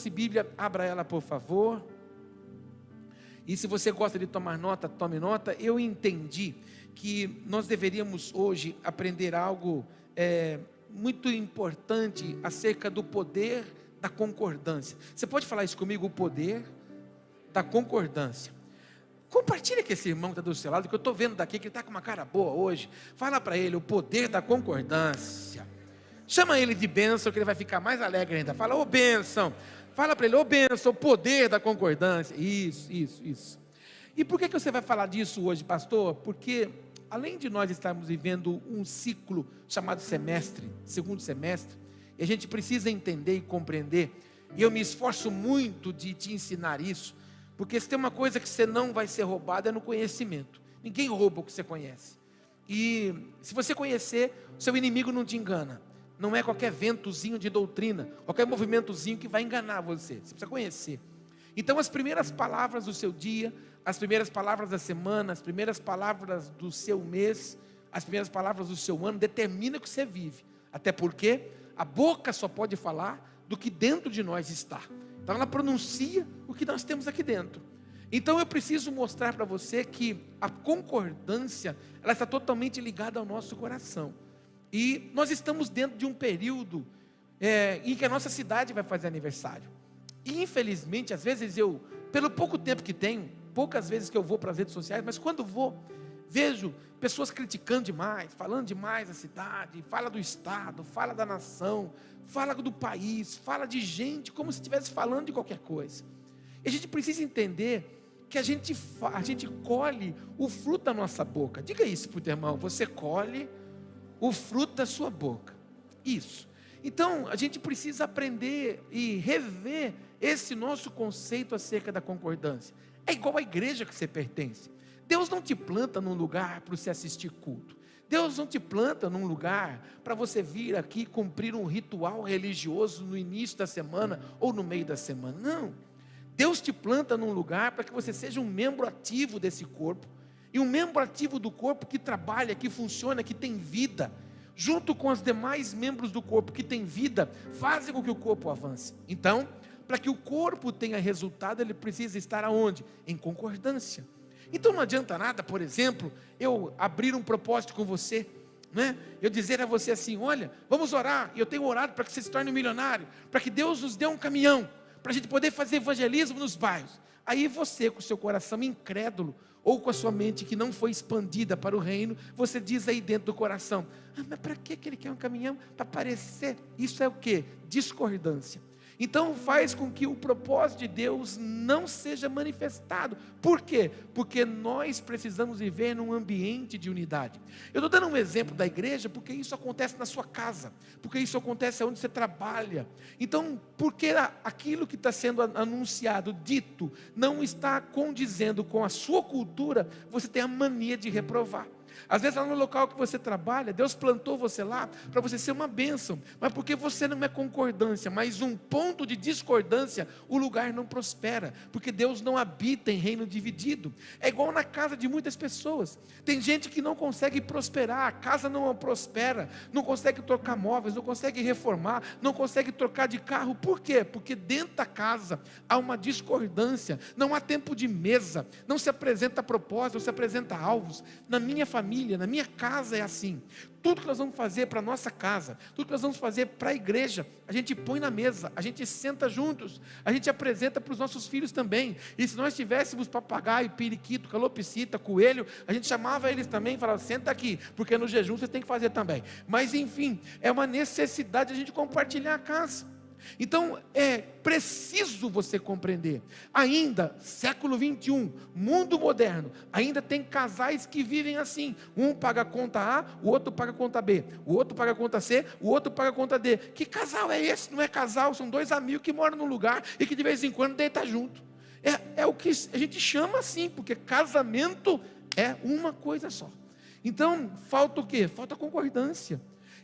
Apocalipse, Bíblia, abra ela por favor. E se você gosta de tomar nota, tome nota. Eu entendi que nós deveríamos hoje aprender algo muito importante acerca do poder da concordância. Você pode falar isso comigo? O poder da concordância. Compartilha com esse irmão que está do seu lado, que eu estou vendo daqui, que ele está com uma cara boa hoje. Fala para ele o poder da concordância. Chama ele de bênção, que ele vai ficar mais alegre ainda. Fala, ô bênção. Fala para ele, ô bênção, o poder da concordância. Isso. E por que você vai falar disso hoje, pastor? Porque além de nós estarmos vivendo um ciclo chamado semestre, segundo semestre, e a gente precisa entender e compreender, e eu me esforço muito de te ensinar isso, porque se tem uma coisa que você não vai ser roubado é no conhecimento. Ninguém rouba o que você conhece. E se você conhecer, seu inimigo não te engana. Não é qualquer ventozinho de doutrina, qualquer movimentozinho que vai enganar você. Você precisa conhecer. Então as primeiras palavras do seu dia, as primeiras palavras da semana, as primeiras palavras do seu mês, as primeiras palavras do seu ano, determina o que você vive. Até porque a boca só pode falar do que dentro de nós está. Então ela pronuncia o que nós temos aqui dentro. Então eu preciso mostrar para você que a concordância, ela está totalmente ligada ao nosso coração. E nós estamos dentro de um período em que a nossa cidade vai fazer aniversário. E infelizmente, às vezes eu, pelo pouco tempo que tenho, poucas vezes que eu vou para as redes sociais, mas quando vou, vejo pessoas criticando demais, falando demais da cidade, fala do estado, fala da nação, fala do país, fala de gente como se estivesse falando de qualquer coisa. E a gente precisa entender que a gente colhe o fruto da nossa boca. Diga isso para o teu irmão, você colhe o fruto da sua boca. Isso. Então, a gente precisa aprender e rever esse nosso conceito acerca da concordância. É igual à igreja que você pertence. Deus não te planta num lugar para você assistir culto. Deus não te planta num lugar para você vir aqui cumprir um ritual religioso no início da semana ou no meio da semana. Não. Deus te planta num lugar para que você seja um membro ativo desse corpo. E um membro ativo do corpo que trabalha, que funciona, que tem vida. Junto com os demais membros do corpo que tem vida, fazem com que o corpo avance. Então, para que o corpo tenha resultado, ele precisa estar aonde? Em concordância. Então não adianta nada, por exemplo, eu abrir um propósito com você, né? Eu dizer a você assim, olha, vamos orar, e eu tenho orado para que você se torne um milionário, para que Deus nos dê um caminhão, para a gente poder fazer evangelismo nos bairros. Aí você, com o seu coração incrédulo, ou com a sua mente que não foi expandida para o reino, você diz aí dentro do coração, mas para que ele quer um caminhão? Para aparecer. Isso é o que? Discordância. Então faz com que o propósito de Deus não seja manifestado. Por quê? Porque nós precisamos viver num ambiente de unidade. Eu estou dando um exemplo da igreja porque isso acontece na sua casa, porque isso acontece onde você trabalha. Então, porque aquilo que está sendo anunciado, dito, não está condizendo com a sua cultura, você tem a mania de reprovar. Às vezes lá no local que você trabalha, Deus plantou você lá para você ser uma bênção, mas porque você não é concordância, mas um ponto de discordância, o lugar não prospera, porque Deus não habita em reino dividido. É igual na casa de muitas pessoas, tem gente que não consegue prosperar, a casa não prospera, não consegue trocar móveis, não consegue reformar, não consegue trocar de carro. Por quê? Porque dentro da casa há uma discordância, não há tempo de mesa, não se apresenta propósito, não se apresenta alvos. Na minha família, na minha casa é assim. Tudo que nós vamos fazer para a nossa casa, tudo que nós vamos fazer para a igreja, a gente põe na mesa, a gente senta juntos, a gente apresenta para os nossos filhos também. E se nós tivéssemos papagaio, periquito, calopsita, coelho, a gente chamava eles também e falava, senta aqui, porque no jejum você tem que fazer também. Mas enfim, é uma necessidade de a gente compartilhar a casa. Então é preciso você compreender. Ainda, século 21, mundo moderno, ainda tem casais que vivem assim. Um paga a conta A, o outro paga a conta B, o outro paga a conta C, o outro paga a conta D. Que casal é esse? Não é casal, são dois amigos que moram num lugar e que de vez em quando deitam junto. É o que a gente chama assim, porque casamento é uma coisa só. Então falta o quê? Falta concordância.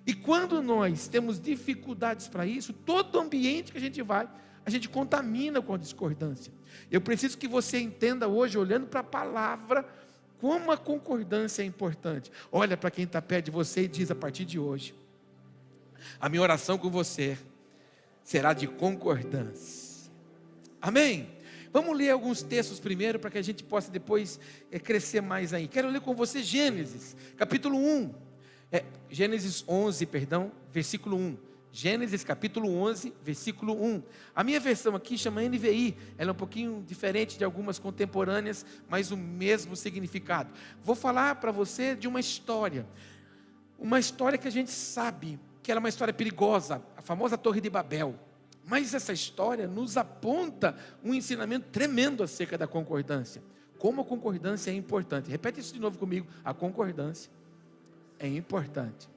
E quando nós temos dificuldades para isso, todo ambiente que a gente contamina com a discordância. Eu preciso que você entenda hoje, olhando para a palavra, como a concordância é importante. Olha para quem está perto de você e diz, a partir de hoje, a minha oração com você será de concordância. Amém? Vamos ler alguns textos primeiro, para que a gente possa depois crescer mais aí. Quero ler com você Gênesis, capítulo 1. Gênesis 11, perdão, versículo 1. Gênesis capítulo 11, versículo 1. A minha versão aqui chama NVI. Ela é um pouquinho diferente de algumas contemporâneas, mas o mesmo significado. Vou falar para você de uma história. Uma história que a gente sabe que ela é uma história perigosa. A famosa Torre de Babel. Mas essa história nos aponta um ensinamento tremendo acerca da concordância. Como a concordância é importante. Repete isso de novo comigo. A concordância é importante.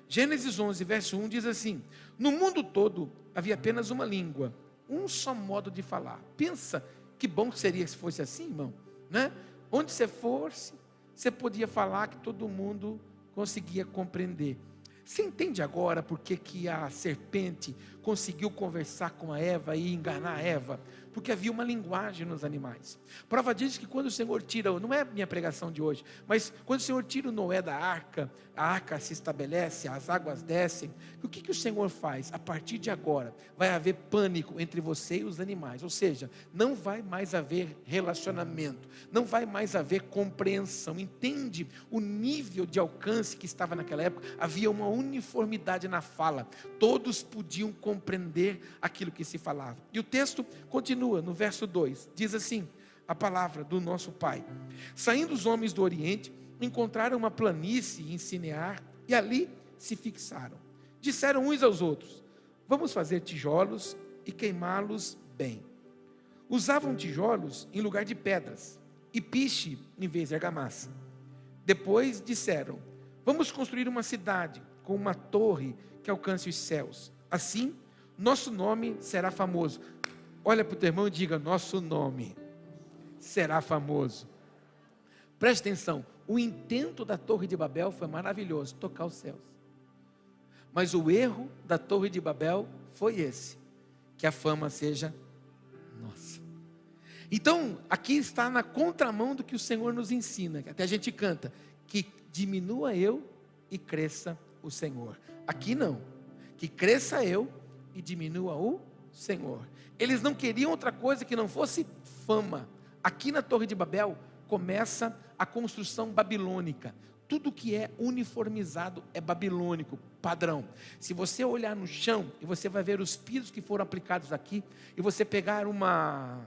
Gênesis 11, verso 1 diz assim: no mundo todo havia apenas uma língua, um só modo de falar. Pensa que bom seria se fosse assim, irmão, né? Onde você fosse, você podia falar que todo mundo conseguia compreender. Você entende agora por que a serpente conseguiu conversar com a Eva e enganar a Eva? Porque havia uma linguagem nos animais. Prova disso que quando o Senhor tira, não é a minha pregação de hoje, mas quando o Senhor tira o Noé da arca, a arca se estabelece, as águas descem. O que o Senhor faz? A partir de agora, vai haver pânico entre você e os animais. Ou seja, não vai mais haver relacionamento, não vai mais haver compreensão. Entende o nível de alcance que estava naquela época? Havia uma uniformidade na fala. Todos podiam compreender aquilo que se falava. E o texto continua no verso 2, diz assim, a palavra do nosso Pai: saindo os homens do Oriente, encontraram uma planície em Sinear, e ali se fixaram. Disseram uns aos outros: vamos fazer tijolos e queimá-los bem. Usavam tijolos em lugar de pedras, e piche em vez de argamassa. Depois disseram: vamos construir uma cidade com uma torre que alcance os céus. Assim, nosso nome será famoso. Olha para o teu irmão e diga: nosso nome será famoso. Preste atenção, o intento da Torre de Babel foi maravilhoso, tocar os céus. Mas o erro da Torre de Babel foi esse: que a fama seja nossa. Então, aqui está na contramão do que o Senhor nos ensina, que até a gente canta, que diminua eu e cresça o Senhor. Aqui não, que cresça eu e diminua o Senhor. Eles não queriam outra coisa que não fosse fama. Aqui na Torre de Babel começa a construção babilônica. Tudo que é uniformizado é babilônico, padrão. Se você olhar no chão, e você vai ver os pisos que foram aplicados aqui, e você pegar uma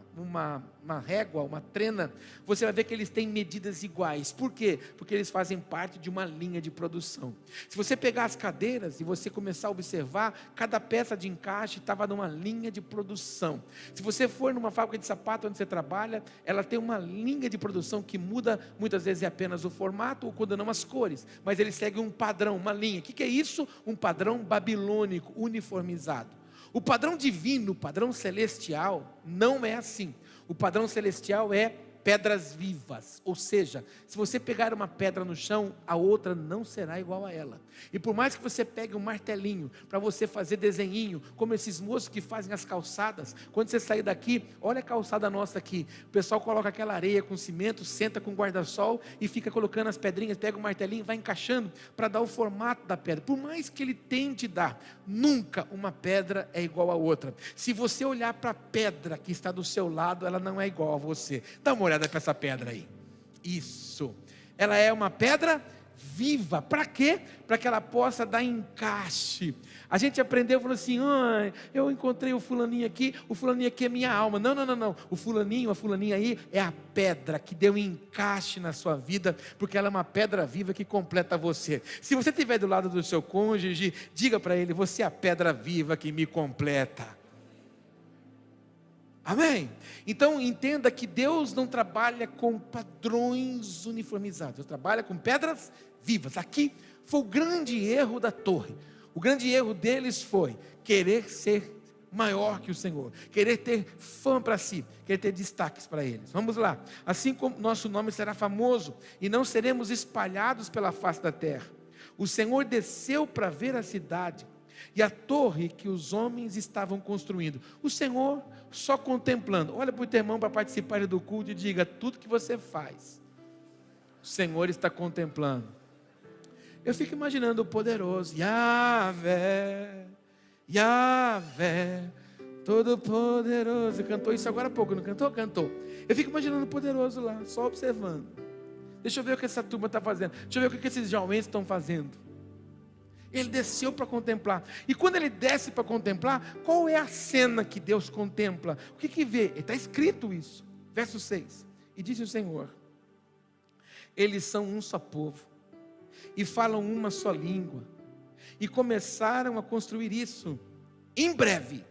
régua, uma trena, você vai ver que eles têm medidas iguais. Por quê? Porque eles fazem parte de uma linha de produção. Se você pegar as cadeiras e você começar a observar, cada peça de encaixe estava numa linha de produção. Se você for numa fábrica de sapato onde você trabalha, ela tem uma linha de produção que muda, muitas vezes é apenas o formato, ou quando não as cores, mas ele segue um padrão, uma linha. O que é isso? Um padrão babilônico, uniformizado. O padrão divino, o padrão celestial, não é assim. O padrão celestial é pedras vivas, ou seja, se você pegar uma pedra no chão, a outra não será igual a ela. E por mais que você pegue um martelinho para você fazer desenhinho, como esses moços que fazem as calçadas, quando você sair daqui, olha a calçada nossa aqui, o pessoal coloca aquela areia com cimento, senta com guarda-sol e fica colocando as pedrinhas, pega o martelinho, vai encaixando para dar o formato da pedra. Por mais que ele tente dar, nunca uma pedra é igual a outra. Se você olhar para a pedra que está do seu lado, ela não é igual a você. Dá uma olhada para essa pedra aí. Isso. Ela é uma pedra viva. Para quê? Para que ela possa dar encaixe. A gente aprendeu, falou assim: eu encontrei o fulaninho aqui é minha alma. Não. O fulaninho, a fulaninha aí é a pedra que deu encaixe na sua vida, porque ela é uma pedra viva que completa você. Se você estiver do lado do seu cônjuge, diga para ele: você é a pedra viva que me completa. Amém? Então entenda que Deus não trabalha com padrões uniformizados, Deus trabalha com pedras vivas. Aqui foi o grande erro da torre. O grande erro deles foi querer ser maior que o Senhor, querer ter fama para si, querer ter destaques para eles. Vamos lá. Assim como nosso nome será famoso e não seremos espalhados pela face da terra. O Senhor desceu para ver a cidade e a torre que os homens estavam construindo. O Senhor só contemplando. Olha para o teu irmão para participar do culto e diga: tudo que você faz, o Senhor está contemplando. Eu fico imaginando o poderoso Yahvé, Yahvé, Todo-Poderoso. Cantou isso agora há pouco, não cantou? Cantou. Eu fico imaginando o poderoso lá, só observando. Deixa eu ver o que essa turma está fazendo. Deixa eu ver o que esses jovens estão fazendo. Ele desceu para contemplar. E quando ele desce para contemplar, qual é a cena que Deus contempla? O que que vê? Está escrito isso. Verso 6. E disse o Senhor: eles são um só povo, e falam uma só língua, e começaram a construir isso. Em breve,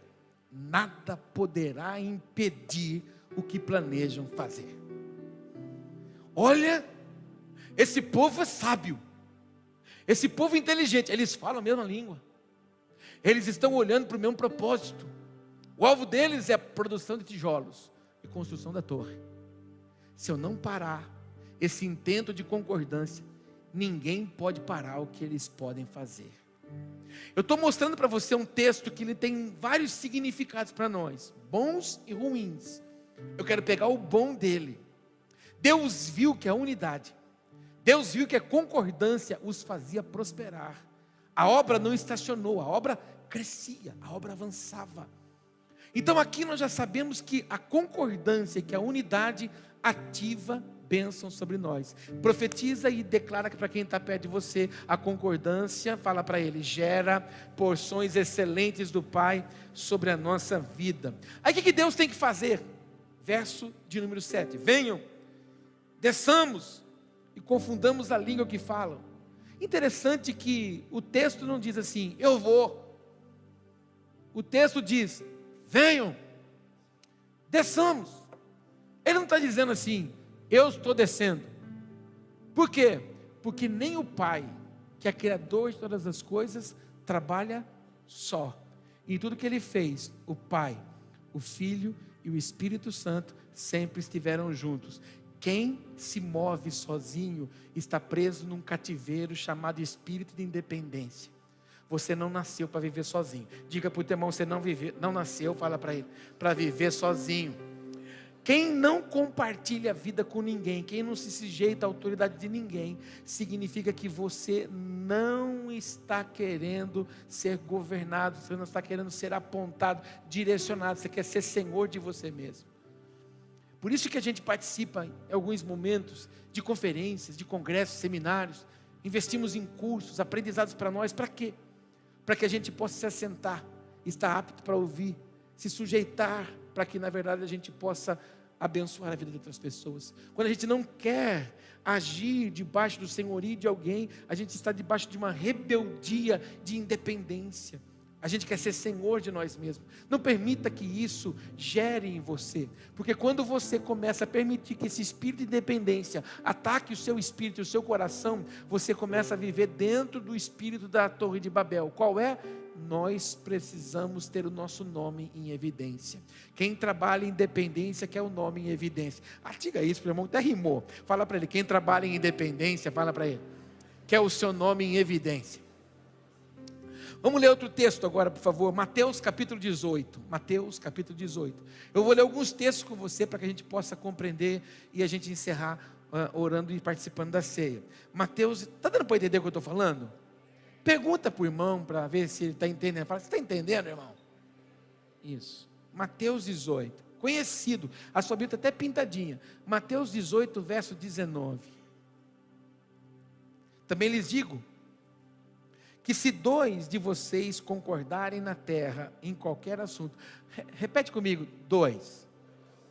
nada poderá impedir o que planejam fazer. Olha, esse povo é sábio, esse povo é inteligente, eles falam a mesma língua, eles estão olhando para o mesmo propósito. O alvo deles é a produção de tijolos e construção da torre. Se eu não parar esse intento de concordância, ninguém pode parar o que eles podem fazer. Eu estou mostrando para você um texto que ele tem vários significados para nós, bons e ruins. Eu quero pegar o bom dele. Deus viu que a unidade, Deus viu que a concordância os fazia prosperar. A obra não estacionou, a obra crescia, a obra avançava. Então aqui nós já sabemos que a concordância, que a unidade ativa bênção sobre nós. Profetiza e declara que para quem está perto de você, a concordância, fala para ele, gera porções excelentes do Pai sobre a nossa vida. Aí o que Deus tem que fazer? Verso de número 7, venham, desçamos e confundamos a língua que falam. Interessante que o texto não diz assim, eu vou. O texto diz, venham, desçamos. Ele não está dizendo assim, eu estou descendo. Por quê? Porque nem o Pai, que é criador de todas as coisas, trabalha só. Em tudo que Ele fez, o Pai, o Filho e o Espírito Santo sempre estiveram juntos. Quem se move sozinho está preso num cativeiro chamado espírito de independência. Você não nasceu para viver sozinho. Diga para o teu irmão, você não nasceu, fala para ele, para viver sozinho. Quem não compartilha a vida com ninguém, quem não se sujeita à autoridade de ninguém, significa que você não está querendo ser governado, você não está querendo ser apontado, direcionado, você quer ser senhor de você mesmo. Por isso que a gente participa em alguns momentos de conferências, de congressos, seminários, investimos em cursos, aprendizados para nós, para quê? Para que a gente possa se assentar, estar apto para ouvir, se sujeitar, para que na verdade a gente possa abençoar a vida de outras pessoas. Quando a gente não quer agir debaixo do senhorio de alguém, a gente está debaixo de uma rebeldia de independência. A gente quer ser senhor de nós mesmos. Não permita que isso gere em você, porque quando você começa a permitir que esse espírito de independência ataque o seu espírito e o seu coração, você começa a viver dentro do espírito da Torre de Babel. Qual é? Nós precisamos ter o nosso nome em evidência. Quem trabalha em independência quer o nome em evidência. Diga isso para o irmão, até rimou. Fala para ele, quem trabalha em independência, fala para ele, quer o seu nome em evidência. Vamos ler outro texto agora, por favor. Mateus capítulo 18. Mateus capítulo 18. Eu vou ler alguns textos com você para que a gente possa compreender e a gente encerrar orando e participando da ceia. Mateus, está dando para entender o que eu estou falando? Pergunta para o irmão para ver se ele está entendendo. Fala, você está entendendo, irmão? Isso. Mateus 18. Conhecido. A sua Bíblia está até pintadinha. Mateus 18, verso 19. Também lhes digo que se 2 de vocês concordarem na terra em qualquer assunto, repete comigo, 2,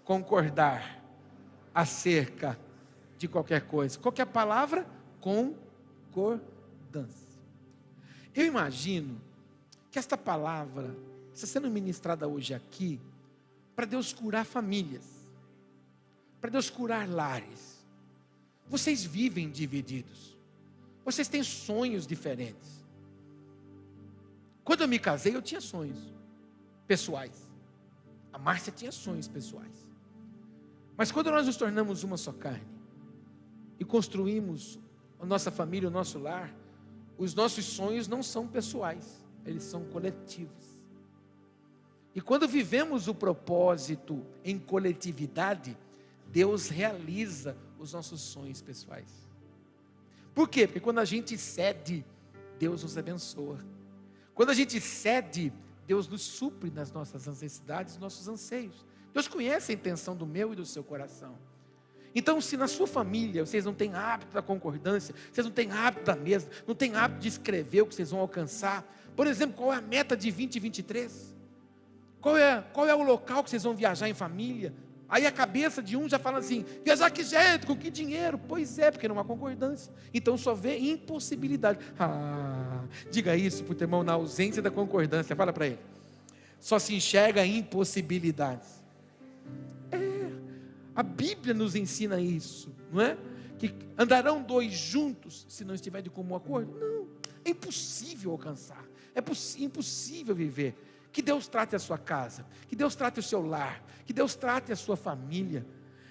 concordar acerca de qualquer coisa. Qual que é a palavra? Concordância. Eu imagino que esta palavra está sendo ministrada hoje aqui para Deus curar famílias, para Deus curar lares. Vocês vivem divididos, vocês têm sonhos diferentes. Quando eu me casei, eu tinha sonhos pessoais. A Márcia tinha sonhos pessoais. Mas quando nós nos tornamos uma só carne e construímos a nossa família, o nosso lar, os nossos sonhos não são pessoais, eles são coletivos. E quando vivemos o propósito em coletividade, Deus realiza os nossos sonhos pessoais. Por quê? Porque quando a gente cede, Deus nos abençoa. Quando a gente cede, Deus nos supre nas nossas necessidades, nossos anseios. Deus conhece a intenção do meu e do seu coração. Então, se na sua família vocês não têm hábito da concordância, vocês não têm hábito da mesa, não têm hábito de escrever o que vocês vão alcançar, por exemplo, qual é a meta de 2023? Qual é o local que vocês vão viajar em família? Aí a cabeça de um já fala assim: viajar que jeito, com que dinheiro? Pois é, porque não há concordância. Então só vê impossibilidade. Diga isso para o teu irmão, na ausência da concordância, fala para ele. Só se enxerga impossibilidades. A Bíblia nos ensina isso, não é? Que andarão dois juntos se não estiver de comum acordo? Não, é impossível alcançar, é impossível viver. Que Deus trate a sua casa, que Deus trate o seu lar, que Deus trate a sua família.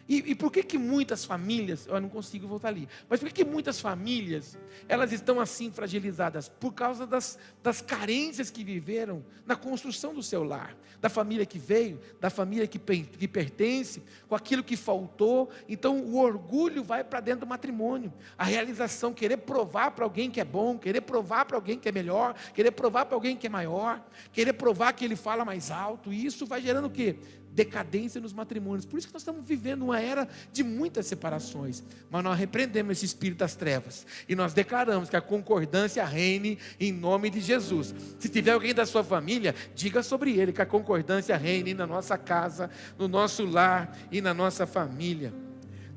E por que muitas famílias, eu não consigo voltar ali, mas por que muitas famílias, elas estão assim fragilizadas? Por causa das carências que viveram na construção do seu lar, da família que veio, da família que pertence, com aquilo que faltou. Então o orgulho vai para dentro do matrimônio, a realização, querer provar para alguém que é bom, querer provar para alguém que é melhor, querer provar para alguém que é maior, querer provar que ele fala mais alto, e isso vai gerando o quê? Decadência nos matrimônios. Por isso que nós estamos vivendo uma era de muitas separações. Mas nós repreendemos esse espírito das trevas e nós declaramos que a concordância reine em nome de Jesus. Se tiver alguém da sua família, diga sobre ele que a concordância reine na nossa casa, no nosso lar e na nossa família.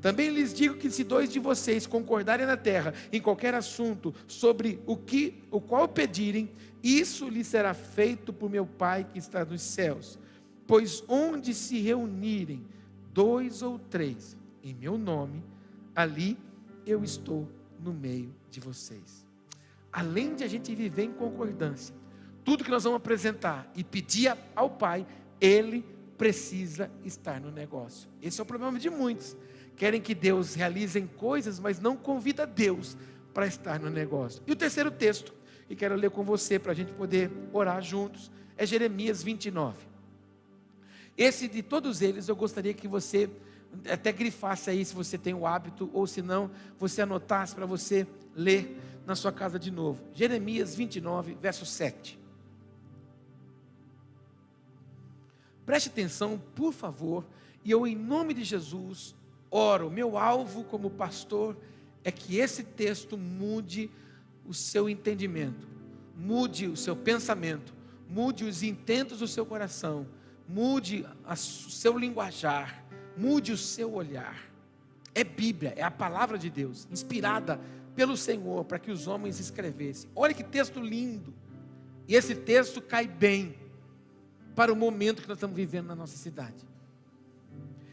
Também lhes digo que se dois de vocês concordarem na terra em qualquer assunto sobre o qual pedirem, isso lhes será feito por meu Pai que está nos céus. Pois onde se reunirem 2 ou 3 em meu nome, ali eu estou no meio de vocês. Além de a gente viver em concordância, tudo que nós vamos apresentar e pedir ao Pai, Ele precisa estar no negócio. Esse é o problema de muitos. Querem que Deus realize coisas, mas não convida Deus para estar no negócio. E o terceiro texto, que quero ler com você para a gente poder orar juntos, é Jeremias 29. Esse de todos eles eu gostaria que você até grifasse aí, se você tem o hábito, ou se não, você anotasse para você ler na sua casa de novo. Jeremias 29, verso 7. Preste atenção, por favor, e eu, em nome de Jesus, oro. Meu alvo como pastor é que esse texto mude o seu entendimento, mude o seu pensamento, mude os intentos do seu coração, mude o seu linguajar, mude o seu olhar. É Bíblia, é a palavra de Deus, inspirada pelo Senhor para que os homens escrevessem. Olha que texto lindo. E esse texto cai bem para o momento que nós estamos vivendo na nossa cidade.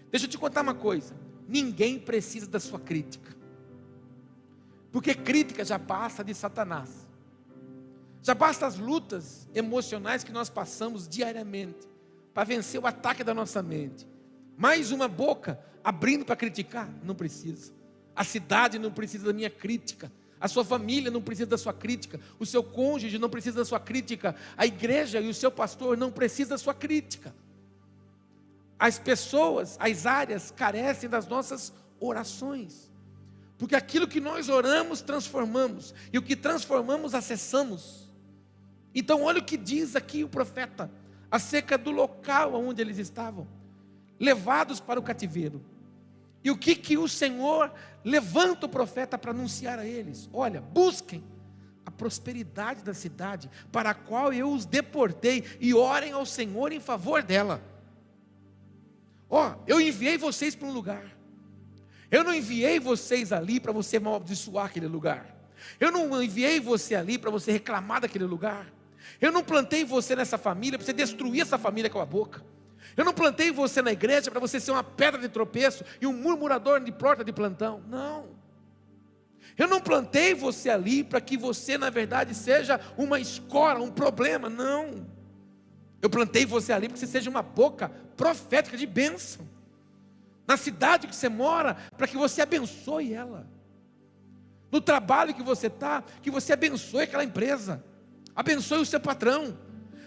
Deixa eu te contar uma coisa: ninguém precisa da sua crítica, porque crítica já basta de Satanás, já basta as lutas emocionais que nós passamos diariamente para vencer o ataque da nossa mente. Mais uma boca abrindo para criticar? Não precisa. A cidade não precisa da minha crítica, a sua família não precisa da sua crítica, o seu cônjuge não precisa da sua crítica, a igreja e o seu pastor não precisam da sua crítica. As pessoas, as áreas carecem das nossas orações, porque aquilo que nós oramos, transformamos, e o que transformamos, acessamos. Então olha o que diz aqui o profeta acerca do local onde eles estavam, levados para o cativeiro. E o que o Senhor levanta o profeta para anunciar a eles? Olha, busquem a prosperidade da cidade para a qual eu os deportei, e orem ao Senhor em favor dela. Eu enviei vocês para um lugar, eu não enviei vocês ali para você amaldiçoar aquele lugar, eu não enviei você ali para você reclamar daquele lugar, eu não plantei você nessa família para você destruir essa família com a boca, eu não plantei você na igreja para você ser uma pedra de tropeço e um murmurador de porta de plantão. Não, eu não plantei você ali para que você na verdade seja uma escora, um problema. Não, eu plantei você ali para que você seja uma boca profética de bênção na cidade que você mora, para que você abençoe ela, no trabalho que você está, que você abençoe aquela empresa, abençoe o seu patrão.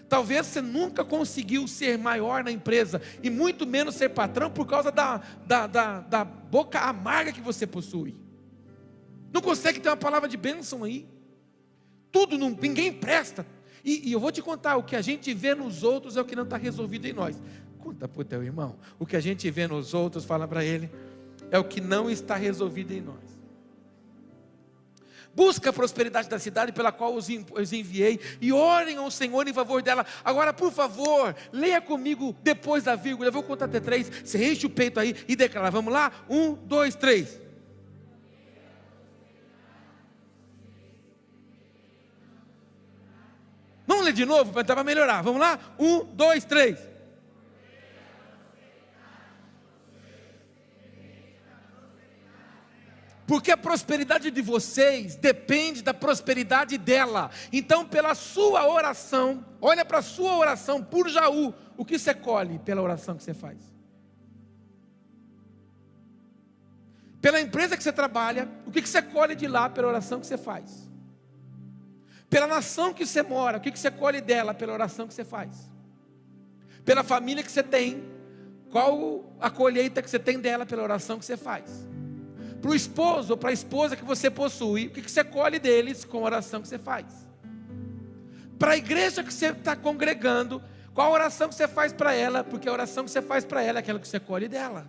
Talvez você nunca conseguiu ser maior na empresa, e muito menos ser patrão, por causa da boca amarga que você possui. Não consegue ter uma palavra de bênção aí. Ninguém presta. E eu vou te contar, o que a gente vê nos outros é o que não está resolvido em nós. Conta para o teu irmão, o que a gente vê nos outros, fala para ele, é o que não está resolvido em nós. Busca a prosperidade da cidade pela qual os enviei, e orem ao Senhor em favor dela. Agora, por favor, leia comigo depois da vírgula. Eu vou contar até 3. Você enche o peito aí e declara. Vamos lá? 1, 2, 3. Vamos ler de novo para tentar melhorar. Vamos lá? 1, 2, 3. Porque a prosperidade de vocês depende da prosperidade dela. Então, pela sua oração, olha para a sua oração por Jaú, o que você colhe pela oração que você faz? Pela empresa que você trabalha, o que você colhe de lá pela oração que você faz? Pela nação que você mora, o que você colhe dela pela oração que você faz? Pela família que você tem, qual a colheita que você tem dela pela oração que você faz? Para o esposo ou para a esposa que você possui, o que você colhe deles com a oração que você faz? Para a igreja que você está congregando, qual a oração que você faz para ela? Porque a oração que você faz para ela é aquela que você colhe dela.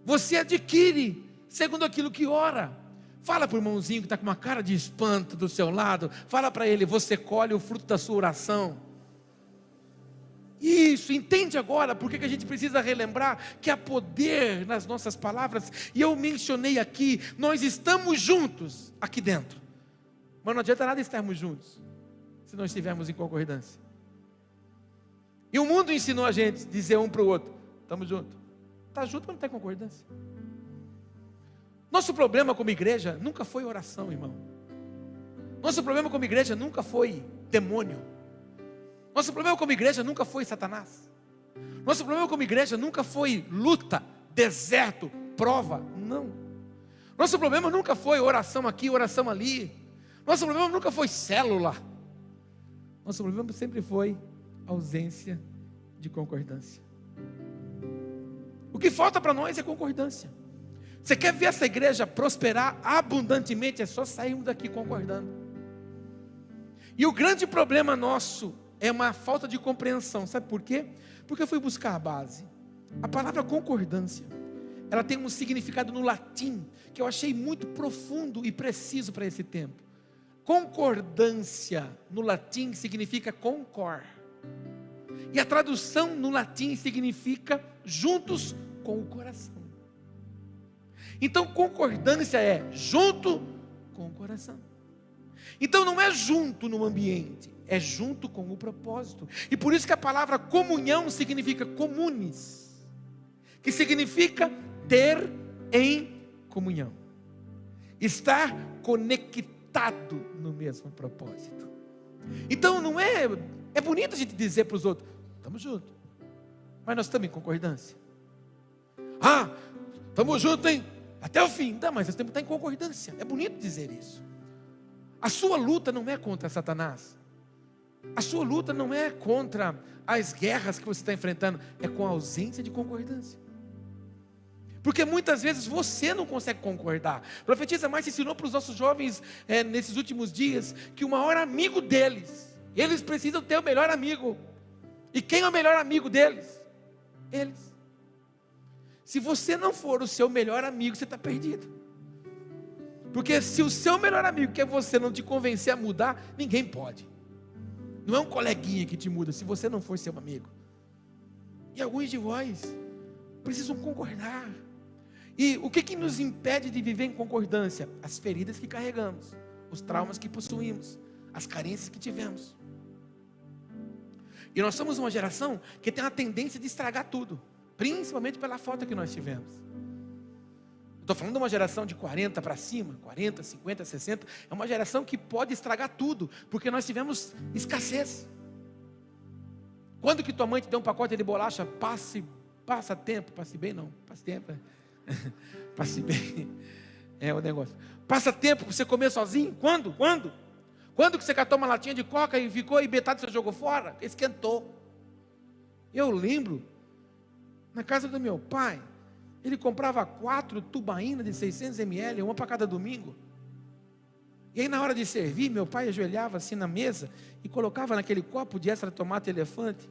Você adquire segundo aquilo que ora. Fala para o irmãozinho que está com uma cara de espanto do seu lado, fala para ele, você colhe o fruto da sua oração. Isso, entende agora porque que a gente precisa relembrar que há poder nas nossas palavras. E eu mencionei aqui, nós estamos juntos aqui dentro, mas não adianta nada estarmos juntos se não estivermos em concordância. E o mundo ensinou a gente a dizer um para o outro, estamos juntos. Está junto, mas não tem concordância. Nosso problema como igreja nunca foi oração, irmão. Nosso problema como igreja nunca foi demônio. Nosso problema como igreja nunca foi Satanás. Nosso problema como igreja nunca foi luta, deserto, prova. Não. Nosso problema nunca foi oração aqui, oração ali. Nosso problema nunca foi célula. Nosso problema sempre foi ausência de concordância. O que falta para nós é concordância. Você quer ver essa igreja prosperar abundantemente? É só sairmos daqui concordando. E o grande problema nosso é uma falta de compreensão. Sabe por quê? Porque eu fui buscar a base. A palavra concordância, ela tem um significado no latim, que eu achei muito profundo e preciso para esse tempo. Concordância no latim significa concor. E a tradução no latim significa juntos com o coração. Então concordância é junto com o coração. Então não é junto no ambiente, é junto com o propósito. E por isso que a palavra comunhão significa comunes, que significa ter em comunhão, estar conectado no mesmo propósito. Então não é bonito a gente dizer para os outros, estamos juntos, mas nós estamos em concordância. Ah, estamos juntos, hein? Até o fim. Não, mas nós temos que estar em concordância. É bonito dizer isso. A sua luta não é contra Satanás. A sua luta não é contra as guerras que você está enfrentando. É com a ausência de concordância. Porque muitas vezes você não consegue concordar. A profetisa Márcia ensinou para os nossos jovens nesses últimos dias que o maior amigo deles, eles precisam ter o melhor amigo. E quem é o melhor amigo deles? Eles. Se você não for o seu melhor amigo, você está perdido. Porque se o seu melhor amigo quer você não te convencer a mudar, ninguém pode. Não é um coleguinha que te muda, se você não for seu amigo. E alguns de vós precisam concordar. E o que nos impede de viver em concordância? As feridas que carregamos, os traumas que possuímos, as carências que tivemos. E nós somos uma geração que tem a tendência de estragar tudo, principalmente pela falta que nós tivemos. Estou falando de uma geração de 40 para cima, 40, 50, 60, é uma geração que pode estragar tudo, porque nós tivemos escassez. Quando que tua mãe te deu um pacote de bolacha, passe tempo, passe tempo, passe bem, é o negócio. Passa tempo para você comer sozinho? Quando? Quando que você catou uma latinha de coca e ficou e metade você jogou fora? Esquentou. Eu lembro, na casa do meu pai, ele comprava 4 tubaínas de 600 ml, uma para cada domingo. E aí na hora de servir, meu pai ajoelhava assim na mesa e colocava naquele copo de extra tomate elefante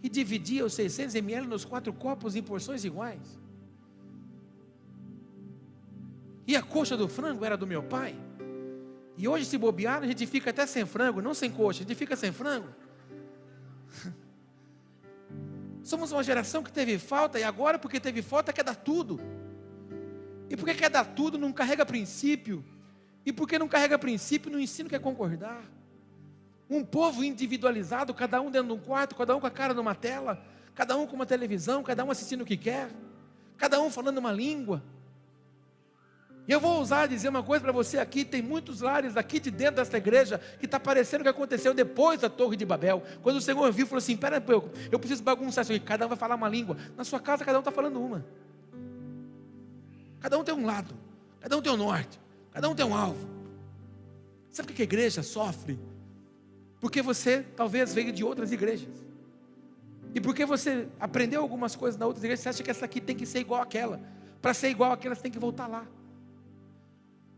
e dividia os 600 ml nos 4 copos em porções iguais. E a coxa do frango era do meu pai. E hoje, se bobear, a gente fica até sem frango, não sem coxa, a gente fica sem frango. Somos uma geração que teve falta, e agora, porque teve falta, quer dar tudo. E porque quer dar tudo, não carrega princípio. E porque não carrega princípio, no ensino quer concordar. Um povo individualizado, cada um dentro de um quarto, cada um com a cara numa tela, cada um com uma televisão, cada um assistindo o que quer, cada um falando uma língua. E eu vou ousar dizer uma coisa para você aqui, tem muitos lares aqui de dentro desta igreja, que está parecendo o que aconteceu depois da Torre de Babel, quando o Senhor viu, falou assim, pera, eu preciso bagunçar isso aqui, cada um vai falar uma língua, na sua casa cada um está falando uma, cada um tem um lado, cada um tem um norte, cada um tem um alvo. Sabe por que a igreja sofre? Porque você talvez veio de outras igrejas, e porque você aprendeu algumas coisas na outras igrejas, você acha que essa aqui tem que ser igual àquela, para ser igual àquela você tem que voltar lá.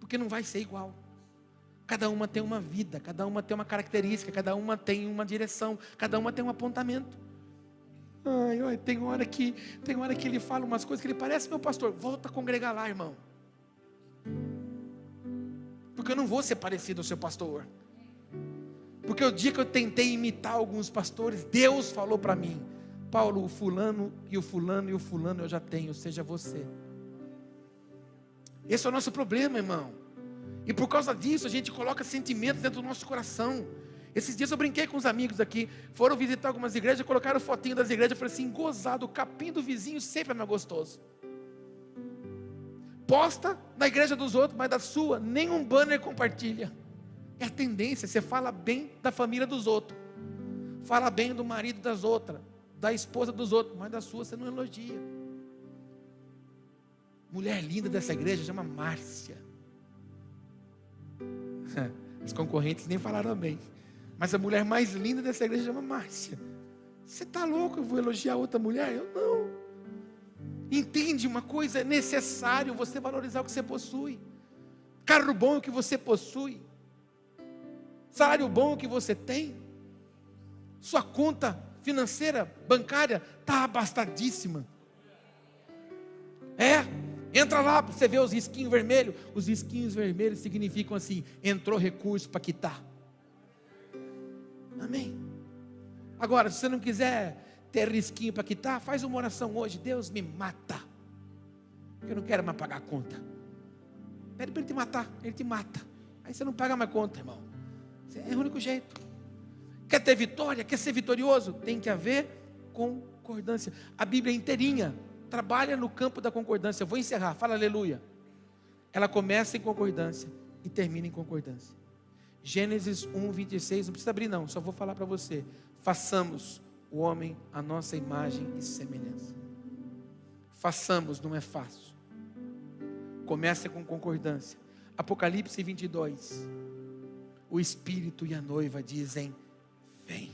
Porque não vai ser igual. Cada uma tem uma vida, cada uma tem uma característica, cada uma tem uma direção, cada uma tem um apontamento. Ai, tem hora que ele fala umas coisas que ele parece meu pastor. Volta a congregar lá, irmão. Porque eu não vou ser parecido ao seu pastor. Porque o dia que eu tentei imitar alguns pastores, Deus falou para mim, Paulo, o fulano e o fulano e o fulano eu já tenho, seja você. Esse é o nosso problema, irmão. E por causa disso a gente coloca sentimentos dentro do nosso coração. Esses dias eu brinquei com os amigos aqui, foram visitar algumas igrejas, colocaram fotinho das igrejas, eu falei assim, gozado, o capim do vizinho sempre é mais gostoso. Posta na igreja dos outros, mas da sua, nenhum banner compartilha. É a tendência, você fala bem da família dos outros, fala bem do marido das outras, da esposa dos outros, mas da sua você não elogia. Mulher linda dessa igreja chama Márcia. Os concorrentes nem falaram bem. Mas a mulher mais linda dessa igreja chama Márcia. Você está louco? Eu vou elogiar outra mulher? Eu não. Entende uma coisa? É necessário você valorizar o que você possui. Carro bom é o que você possui. Salário bom é o que você tem. Sua conta financeira, bancária, está abastadíssima. Entra lá para você ver os risquinhos vermelhos. Os risquinhos vermelhos significam assim, entrou recurso para quitar. Amém. Agora, se você não quiser ter risquinho para quitar, faz uma oração hoje. Deus me mata, eu não quero mais pagar a conta. Pede para Ele te matar, Ele te mata. Aí você não paga mais conta, irmão. É o único jeito. Quer ter vitória, quer ser vitorioso? Tem que haver concordância. A Bíblia inteirinha trabalha no campo da concordância. Eu vou encerrar, fala aleluia. Ela começa em concordância e termina em concordância. Gênesis 1, 26, não precisa abrir não, só vou falar para você. Façamos o homem a nossa imagem e semelhança. Façamos, não é fácil. Começa com concordância. Apocalipse 22. O Espírito e a noiva dizem, vem.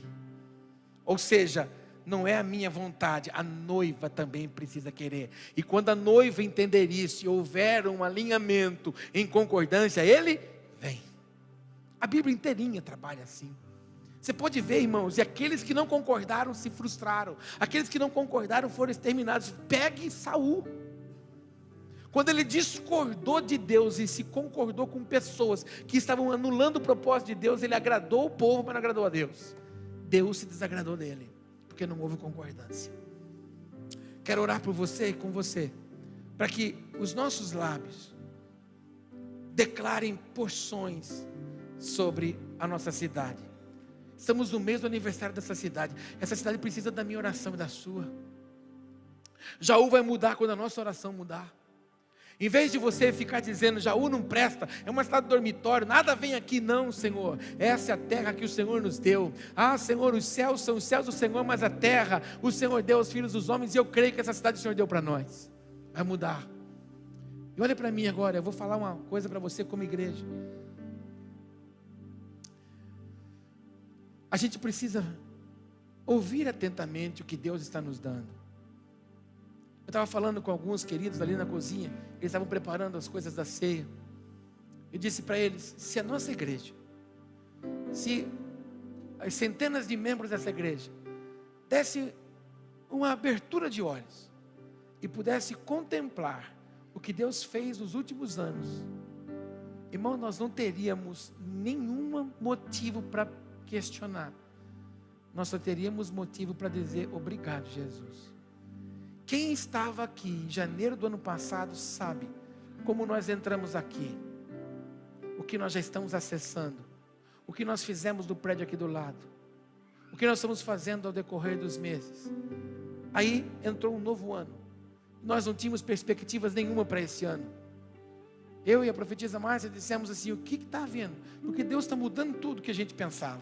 Ou seja, não é a minha vontade, a noiva também precisa querer. E quando a noiva entender isso e houver um alinhamento em concordância, ele vem. A Bíblia inteirinha trabalha assim. Você pode ver, irmãos, e aqueles que não concordaram se frustraram. Aqueles que não concordaram foram exterminados. Pegue Saul. Quando ele discordou de Deus e se concordou com pessoas que estavam anulando o propósito de Deus, ele agradou o povo, mas não agradou a Deus. Deus se desagradou dele, porque não houve concordância. Quero orar por você e com você, para que os nossos lábios declarem porções sobre a nossa cidade. Estamos no mês do aniversário dessa cidade. Essa cidade precisa da minha oração e da sua. Jaú vai mudar quando a nossa oração mudar. Em vez de você ficar dizendo, Jaú não presta, é uma cidade dormitório, nada vem aqui, não, Senhor. Essa é a terra que o Senhor nos deu. Ah, Senhor, os céus são os céus do Senhor, mas a terra, o Senhor deu aos filhos dos homens, e eu creio que essa cidade o Senhor deu para nós. Vai mudar. E olha para mim agora, eu vou falar uma coisa para você como igreja. A gente precisa ouvir atentamente o que Deus está nos dando. Eu estava falando com alguns queridos ali na cozinha, eles estavam preparando as coisas da ceia. Eu disse para eles, se a nossa igreja, se as centenas de membros dessa igreja desse uma abertura de olhos e pudesse contemplar o que Deus fez nos últimos anos, irmão, nós não teríamos nenhum motivo para questionar. Nós só teríamos motivo para dizer obrigado, Jesus. Quem estava aqui em janeiro do ano passado sabe como nós entramos aqui, o que nós já estamos acessando, o que nós fizemos do prédio aqui do lado, o que nós estamos fazendo ao decorrer dos meses. Aí entrou um novo ano, nós não tínhamos perspectivas nenhuma para esse ano. Eu e a profetisa Márcia dissemos assim, o que está havendo? Porque Deus está mudando tudo que a gente pensava.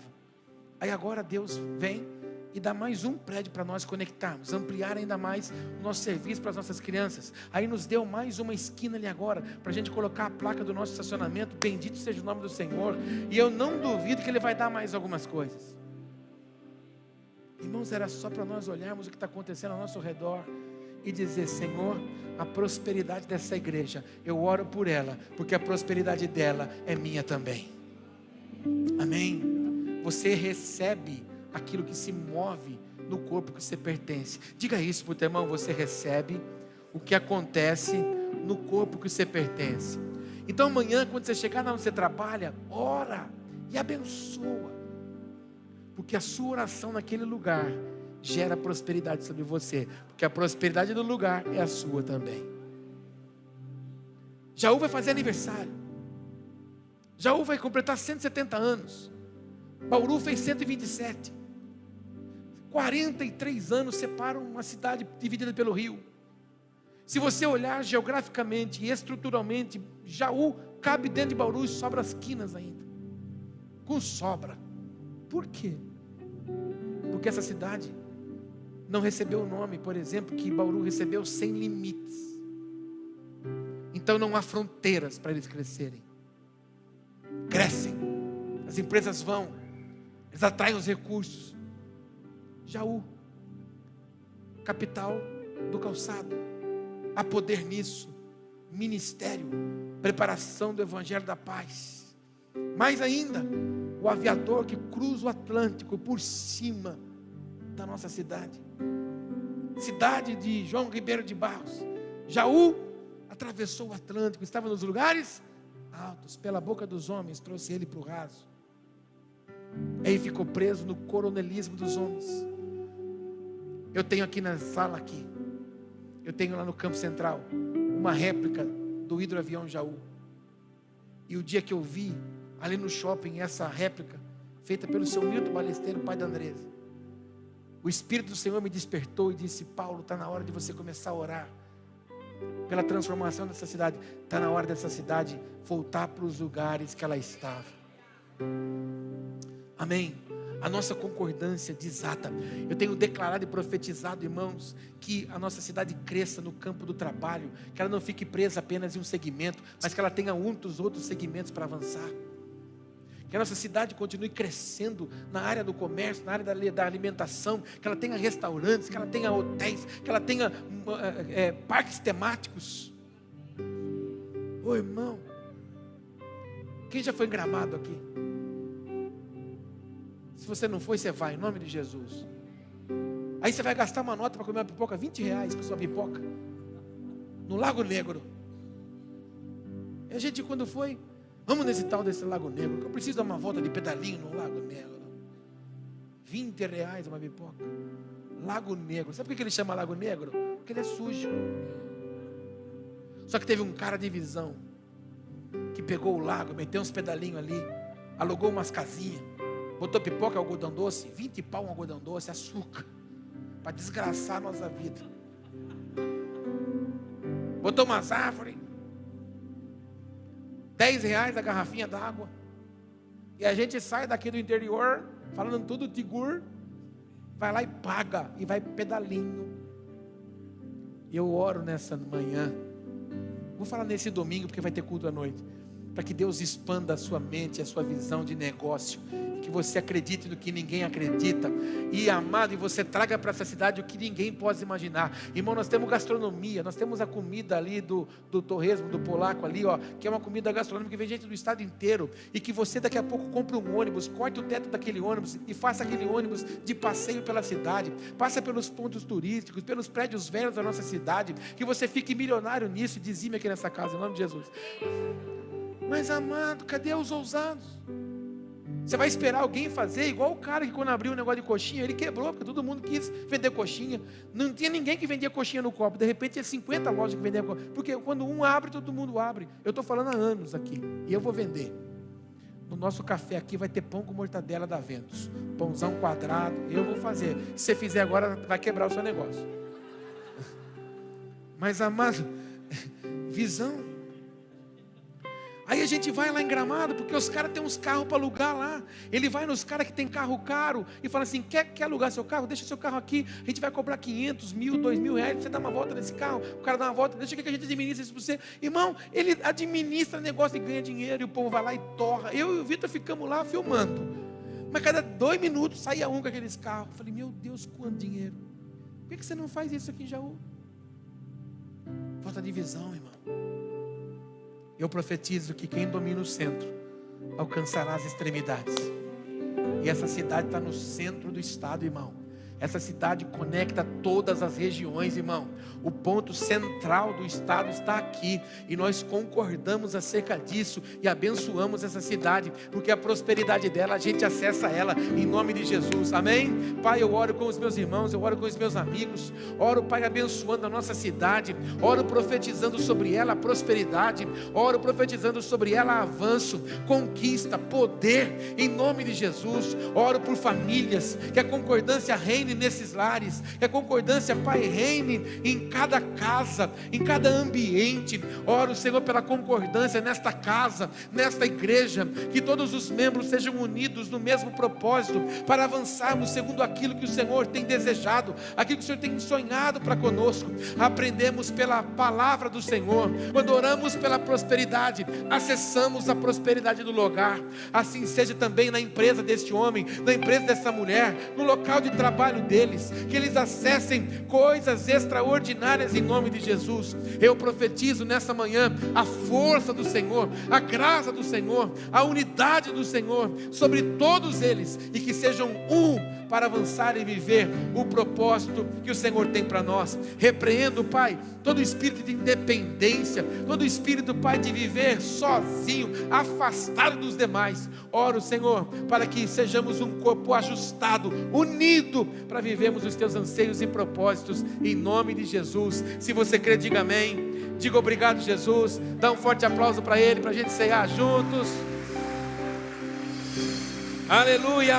Aí agora Deus vem e dá mais um prédio para nós conectarmos, ampliar ainda mais o nosso serviço para as nossas crianças. Aí nos deu mais uma esquina ali agora, para a gente colocar a placa do nosso estacionamento, bendito seja o nome do Senhor, e eu não duvido que Ele vai dar mais algumas coisas. Irmãos, era só para nós olharmos o que está acontecendo ao nosso redor, e dizer, Senhor, a prosperidade dessa igreja, eu oro por ela, porque a prosperidade dela é minha também. Amém? Você recebe aquilo que se move no corpo que você pertence. Diga isso para o teu irmão, você recebe o que acontece no corpo que você pertence. Então amanhã, quando você chegar onde você trabalha, ora e abençoa, porque a sua oração naquele lugar gera prosperidade sobre você, porque a prosperidade do lugar é a sua também. Jaú vai fazer aniversário, Jaú vai completar 170 anos, Bauru fez 127, 43 anos separam uma cidade dividida pelo rio. Se você olhar geograficamente e estruturalmente, Jaú cabe dentro de Bauru e sobra as quinas ainda, com sobra. Por quê? Porque essa cidade não recebeu o nome, por exemplo, que Bauru recebeu, sem limites. Então não há fronteiras para eles crescerem. Crescem, as empresas vão, eles atraem os recursos. Jaú, capital do calçado, há poder nisso, ministério, preparação do evangelho da paz. Mais ainda, o aviador que cruza o Atlântico por cima da nossa cidade, cidade de João Ribeiro de Barros. Jaú atravessou o Atlântico, estava nos lugares altos, pela boca dos homens trouxe ele para o raso. Aí ficou preso no coronelismo dos homens. Eu tenho aqui na sala aqui, eu tenho lá no Campo Central uma réplica do hidroavião Jaú. E o dia que eu vi ali no shopping essa réplica feita pelo seu Milton Balesteiro, pai da Andresa, o Espírito do Senhor me despertou e disse: Paulo, está na hora de você começar a orar pela transformação dessa cidade. Está na hora dessa cidade voltar para os lugares que ela estava. Amém? A nossa concordância desata. Eu tenho declarado e profetizado, irmãos, que a nossa cidade cresça no campo do trabalho, que ela não fique presa apenas em um segmento, mas que ela tenha muitos outros segmentos para avançar. Que a nossa cidade continue crescendo na área do comércio, na área da alimentação, que ela tenha restaurantes, que ela tenha hotéis, que ela tenha parques temáticos. Ô irmão, quem já foi em Gramado aqui? Se você não foi, você vai, em nome de Jesus. Aí você vai gastar uma nota para comer uma pipoca, R$20 com sua pipoca, no Lago Negro. E a gente, quando foi, vamos nesse tal desse Lago Negro, que eu preciso dar uma volta de pedalinho no Lago Negro. R$20 uma pipoca. Lago Negro. Sabe por que ele chama Lago Negro? Porque ele é sujo. Só que teve um cara de visão que pegou o lago, meteu uns pedalinhos ali, alugou umas casinhas, botou pipoca, algodão doce, 20 pau um algodão doce, açúcar, para desgraçar a nossa vida. Botou umas árvores, R$10 a garrafinha d'água. E a gente sai daqui do interior, falando tudo tigur, vai lá e paga, e vai pedalinho. Eu oro nessa manhã, vou falar nesse domingo, porque vai ter culto à noite. para que Deus expanda a sua mente, a sua visão de negócio, que você acredite no que ninguém acredita, e amado, e você traga para essa cidade o que ninguém pode imaginar. Irmão, nós temos gastronomia, nós temos a comida ali do torresmo, do polaco ali, ó, que é uma comida gastronômica que vem gente do estado inteiro, e que você daqui a pouco compre um ônibus, corte o teto daquele ônibus e faça aquele ônibus de passeio pela cidade, passa pelos pontos turísticos, pelos prédios velhos da nossa cidade, que você fique milionário nisso e dizime aqui nessa casa, em nome de Jesus. Mas amado, cadê os ousados? Você vai esperar alguém fazer igual o cara que quando abriu um negócio de coxinha, ele quebrou, porque todo mundo quis vender coxinha. Não tinha ninguém que vendia coxinha no copo. De repente tinha 50 lojas que vendiam coxinha. Porque quando um abre, todo mundo abre. Eu estou falando há anos aqui. E eu vou vender. No nosso café aqui vai ter pão com mortadela da Ventos. Pãozão quadrado. Eu vou fazer. Se você fizer agora, vai quebrar o seu negócio. Mas amado, visão. Aí a gente vai lá em Gramado, porque os caras têm uns carros para alugar lá. Ele vai nos caras que tem carro caro e fala assim: quer alugar seu carro? Deixa seu carro aqui, a gente vai cobrar 500, 1.000, 2.000 reais, você dá uma volta nesse carro. O cara dá uma volta, deixa que a gente administra isso para você. Irmão, ele administra negócio e ganha dinheiro, e o povo vai lá e torra. Eu e o Vitor ficamos lá filmando, mas cada 2 minutos saía um com aqueles carros. Eu falei: meu Deus, quanto dinheiro. Por que você não faz isso aqui em Jaú? Falta de visão, irmão. Eu profetizo que quem domina o centro alcançará as extremidades. E essa cidade está no centro do estado, irmão. Essa cidade conecta todas as regiões, irmão. O ponto central do estado está aqui. E nós concordamos acerca disso e abençoamos essa cidade, porque a prosperidade dela, a gente acessa ela em nome de Jesus. Amém? Pai, eu oro com os meus irmãos, eu oro com os meus amigos. Oro, Pai, abençoando a nossa cidade. Oro profetizando sobre ela a prosperidade. Oro profetizando sobre ela avanço, conquista, poder, em nome de Jesus. Oro por famílias, que a concordância reine nesses lares, que a concordância, Pai, reine em cada casa, em cada ambiente. Oro, Senhor, pela concordância nesta casa, nesta igreja, que todos os membros sejam unidos no mesmo propósito, para avançarmos segundo aquilo que o Senhor tem desejado, aquilo que o Senhor tem sonhado para conosco. Aprendemos pela palavra do Senhor. Quando oramos pela prosperidade, acessamos a prosperidade do lugar. Assim seja também na empresa deste homem, na empresa dessa mulher, no local de trabalho deles, que eles acessem coisas extraordinárias em nome de Jesus. Eu profetizo nessa manhã a força do Senhor, a graça do Senhor, a unidade do Senhor sobre todos eles, e que sejam um para avançar e viver o propósito que o Senhor tem para nós. Repreendo, Pai, todo espírito de independência, todo espírito, Pai, de viver sozinho, afastado dos demais. Oro, Senhor, para que sejamos um corpo ajustado, unido, para vivermos os teus anseios e propósitos, em nome de Jesus. Se você crê, diga amém. Diga obrigado, Jesus. Dá um forte aplauso para Ele, para a gente ceiar juntos. Aleluia.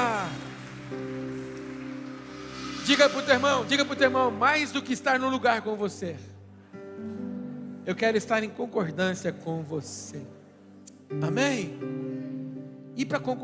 Diga para o teu irmão, mais do que estar no lugar com você, eu quero estar em concordância com você. Amém? E para concordar